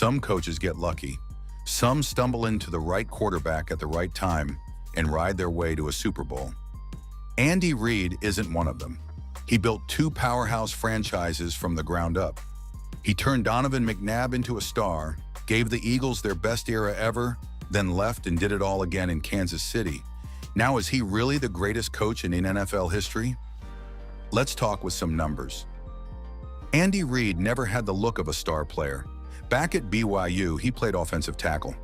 Some coaches get lucky. Some stumble into the right quarterback at the right time and ride their way to a Super Bowl. Andy Reid isn't one of them. He built two powerhouse franchises from the ground up. He turned Donovan McNabb into a star, gave the Eagles their best era ever, then left and did it all again in Kansas City. Now, is he really the greatest coach in NFL history? Let's talk with some numbers. Andy Reid never had the look of a star player. Back at BYU, he played offensive tackle,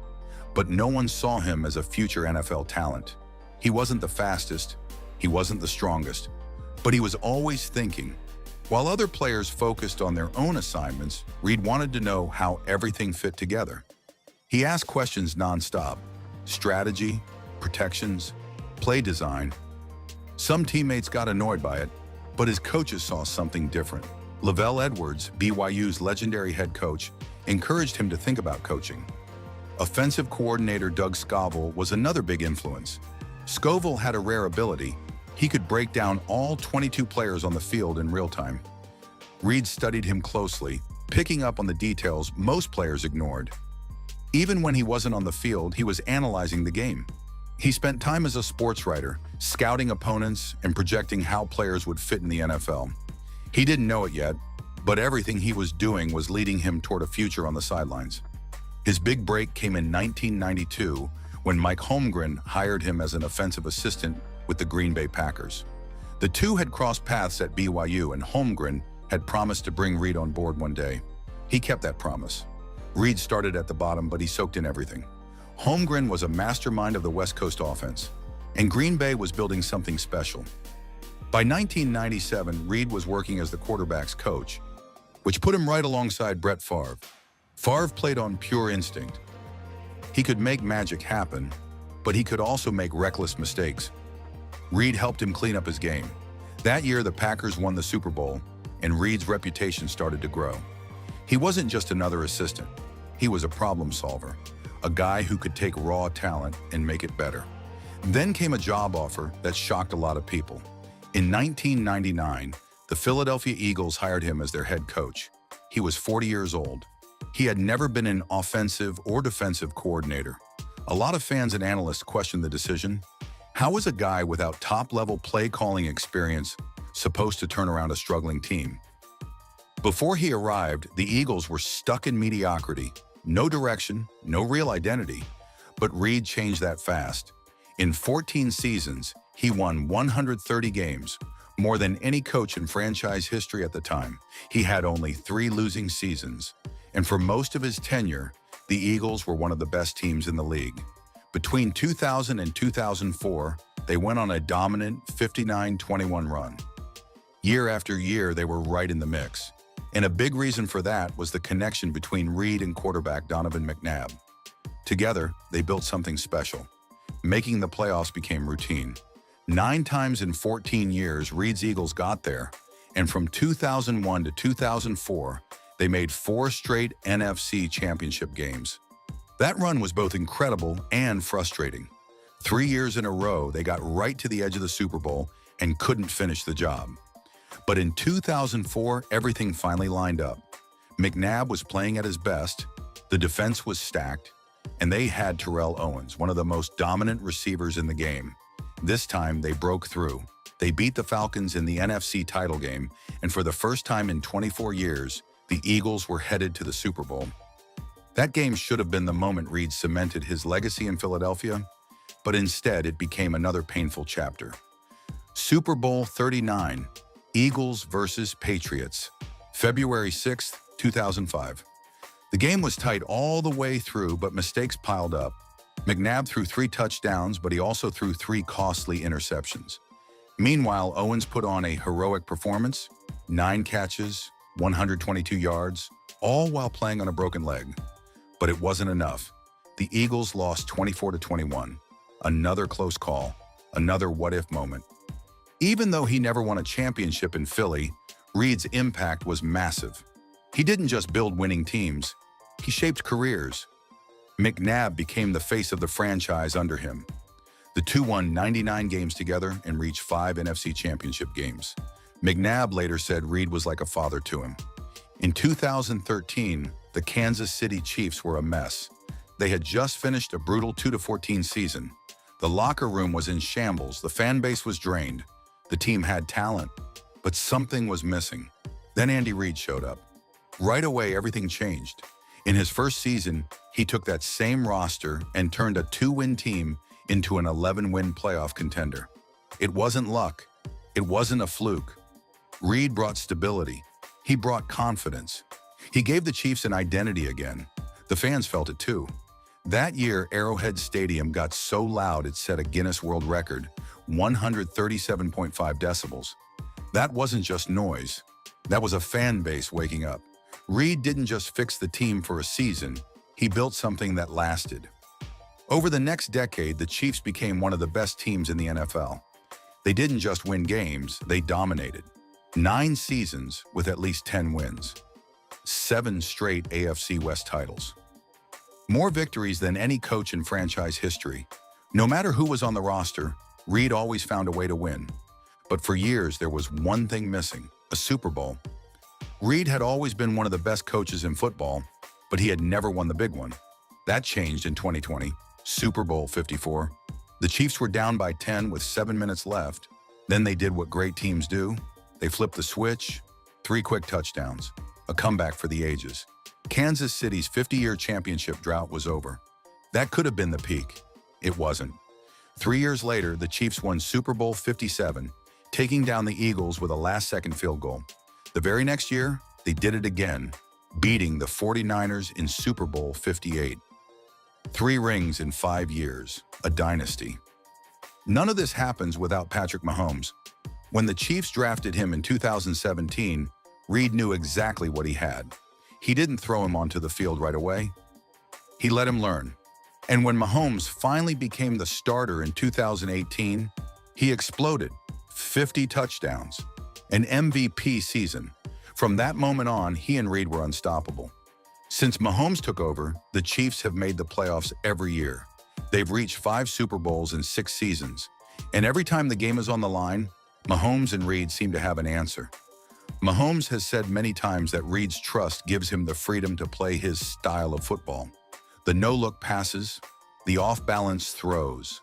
but no one saw him as a future NFL talent. He wasn't the fastest, he wasn't the strongest, but he was always thinking. While other players focused on their own assignments, Reid wanted to know how everything fit together. He asked questions nonstop: strategy, protections, play design. Some teammates got annoyed by it, but his coaches saw something different. Lavelle Edwards, BYU's legendary head coach, encouraged him to think about coaching. Offensive coordinator Doug Scoville was another big influence. Scoville had a rare ability. He could break down all 22 players on the field in real time. Reid studied him closely, picking up on the details most players ignored. Even when he wasn't on the field, he was analyzing the game. He spent time as a sports writer, scouting opponents and projecting how players would fit in the NFL. He didn't know it yet, but everything he was doing was leading him toward a future on the sidelines. His big break came in 1992 when Mike Holmgren hired him as an offensive assistant with the Green Bay Packers. The two had crossed paths at BYU, and Holmgren had promised to bring Reid on board one day. He kept that promise. Reid started at the bottom, but he soaked in everything. Holmgren was a mastermind of the West Coast offense, and Green Bay was building something special. By 1997, Reid was working as the quarterback's coach, which put him right alongside Brett Favre. Favre played on pure instinct. He could make magic happen, but he could also make reckless mistakes. Reid helped him clean up his game. That year, the Packers won the Super Bowl, and Reid's reputation started to grow. He wasn't just another assistant. He was a problem solver, a guy who could take raw talent and make it better. Then came a job offer that shocked a lot of people. In 1999, the Philadelphia Eagles hired him as their head coach. He was 40 years old. He had never been an offensive or defensive coordinator. A lot of fans and analysts questioned the decision. How was a guy without top-level play-calling experience supposed to turn around a struggling team? Before he arrived, the Eagles were stuck in mediocrity. No direction, no real identity. But Reid changed that fast. In 14 seasons, he won 130 games, more than any coach in franchise history at the time. He had only 3 losing seasons, and for most of his tenure, the Eagles were one of the best teams in the league. Between 2000 and 2004, they went on a dominant 59-21 run. Year after year, they were right in the mix. And a big reason for that was the connection between Reid and quarterback Donovan McNabb. Together, they built something special. Making the playoffs became routine. 9 times in 14 years, Reid's Eagles got there, and from 2001 to 2004, they made 4 straight NFC championship games. That run was both incredible and frustrating. 3 years in a row, they got right to the edge of the Super Bowl and couldn't finish the job. But in 2004, everything finally lined up. McNabb was playing at his best, the defense was stacked, and they had Terrell Owens, one of the most dominant receivers in the game. This time, they broke through. They beat the Falcons in the NFC title game, and for the first time in 24 years, the Eagles were headed to the Super Bowl. That game should have been the moment Reid cemented his legacy in Philadelphia, but instead it became another painful chapter. Super Bowl 39, Eagles versus Patriots, February 6, 2005. The game was tight all the way through, but mistakes piled up. McNabb threw 3 touchdowns, but he also threw 3 costly interceptions. Meanwhile, Owens put on a heroic performance, 9 catches, 122 yards, all while playing on a broken leg. But it wasn't enough. The Eagles lost 24-21. Another close call, another what-if moment. Even though he never won a championship in Philly, Reid's impact was massive. He didn't just build winning teams, he shaped careers. McNabb became the face of the franchise under him. The two won 99 games together and reached 5 NFC championship games. McNabb later said Reid was like a father to him. In 2013, the Kansas City Chiefs were a mess. They had just finished a brutal 2-14 season. The locker room was in shambles, the fan base was drained. The team had talent, but something was missing. Then Andy Reid showed up. Right away, everything changed. In his first season, he took that same roster and turned a 2-win team into an 11-win playoff contender. It wasn't luck. It wasn't a fluke. Reid brought stability. He brought confidence. He gave the Chiefs an identity again. The fans felt it too. That year, Arrowhead Stadium got so loud it set a Guinness World Record, 137.5 decibels. That wasn't just noise. That was a fan base waking up. Reid didn't just fix the team for a season, he built something that lasted. Over the next decade, the Chiefs became one of the best teams in the NFL. They didn't just win games, they dominated. 9 seasons with at least 10 wins. 7 straight AFC West titles. More victories than any coach in franchise history. No matter who was on the roster, Reid always found a way to win. But for years, there was one thing missing, a Super Bowl. Reid had always been one of the best coaches in football, but he had never won the big one. That changed in 2020, Super Bowl 54. The Chiefs were down by 10 with 7 minutes left. Then they did what great teams do. They flipped the switch, 3 quick touchdowns, a comeback for the ages. Kansas City's 50-year championship drought was over. That could have been the peak. It wasn't. 3 years later, the Chiefs won Super Bowl 57, taking down the Eagles with a last-second field goal. The very next year, they did it again, beating the 49ers in Super Bowl 58. 3 rings in 5 years, a dynasty. None of this happens without Patrick Mahomes. When the Chiefs drafted him in 2017, Reid knew exactly what he had. He didn't throw him onto the field right away. He let him learn. And when Mahomes finally became the starter in 2018, he exploded. 50 touchdowns, an MVP season. From that moment on, he and Reid were unstoppable. Since Mahomes took over, the Chiefs have made the playoffs every year. They've reached 5 Super Bowls in 6 seasons. And every time the game is on the line, Mahomes and Reid seem to have an answer. Mahomes has said many times that Reid's trust gives him the freedom to play his style of football. The no-look passes, the off-balance throws,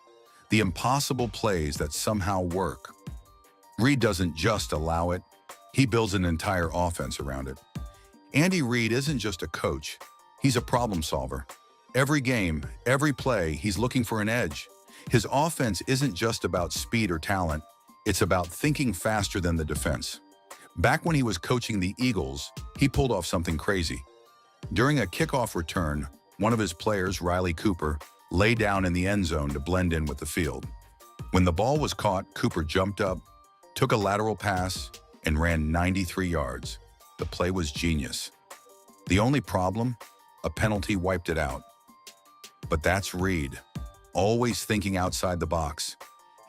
the impossible plays that somehow work. Reid doesn't just allow it, he builds an entire offense around it. Andy Reid isn't just a coach, he's a problem solver. Every game, every play, he's looking for an edge. His offense isn't just about speed or talent, it's about thinking faster than the defense. Back when he was coaching the Eagles, he pulled off something crazy. During a kickoff return, one of his players, Riley Cooper, lay down in the end zone to blend in with the field. When the ball was caught, Cooper jumped up, took a lateral pass, and ran 93 yards. The play was genius. The only problem? A penalty wiped it out. But that's Reid, always thinking outside the box.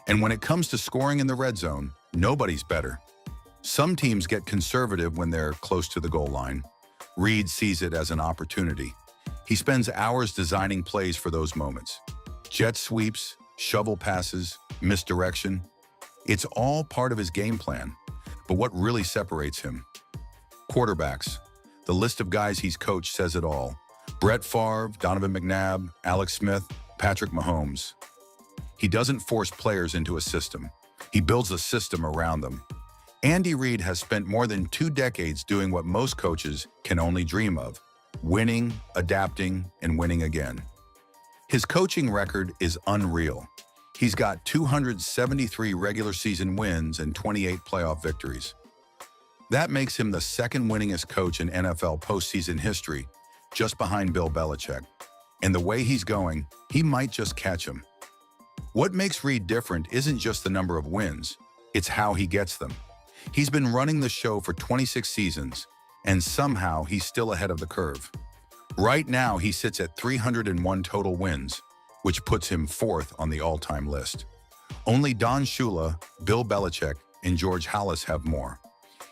And when it comes to scoring in the red zone, nobody's better. Some teams get conservative when they're close to the goal line. Reid sees it as an opportunity. He spends hours designing plays for those moments. Jet sweeps, shovel passes, misdirection. It's all part of his game plan. But what really separates him? Quarterbacks. The list of guys he's coached says it all. Brett Favre, Donovan McNabb, Alex Smith, Patrick Mahomes. He doesn't force players into a system. He builds a system around them. Andy Reid has spent more than 2 decades doing what most coaches can only dream of: winning, adapting, and winning again. His coaching record is unreal. He's got 273 regular season wins and 28 playoff victories. That makes him the 2nd winningest coach in NFL postseason history, just behind Bill Belichick. And the way he's going, he might just catch him. What makes Reid different isn't just the number of wins, it's how he gets them. He's been running the show for 26 seasons, and somehow he's still ahead of the curve. Right now, he sits at 301 total wins, which puts him 4th on the all-time list. Only Don Shula, Bill Belichick, and George Halas have more.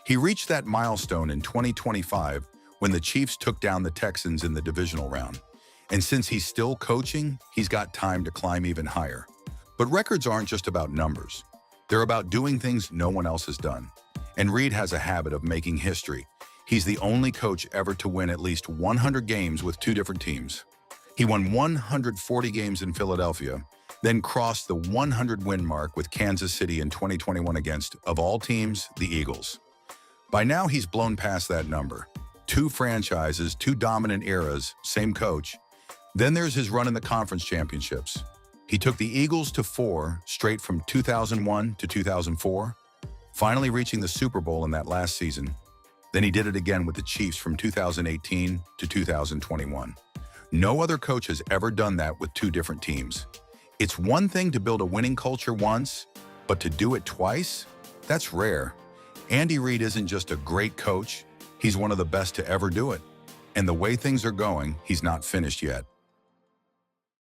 He reached that milestone in 2025 when the Chiefs took down the Texans in the divisional round. And since he's still coaching, he's got time to climb even higher. But records aren't just about numbers. They're about doing things no one else has done. And Reid has a habit of making history. He's the only coach ever to win at least 100 games with two different teams. He won 140 games in Philadelphia, then crossed the 100-win mark with Kansas City in 2021 against, of all teams, the Eagles. By now, he's blown past that number. Two franchises, two dominant eras, same coach. Then there's his run in the conference championships. He took the Eagles to 4 straight from 2001 to 2004, finally reaching the Super Bowl in that last season. Then he did it again with the Chiefs from 2018 to 2021. No other coach has ever done that with two different teams. It's one thing to build a winning culture once, but to do it twice? That's rare. Andy Reid isn't just a great coach, he's one of the best to ever do it. And the way things are going, he's not finished yet.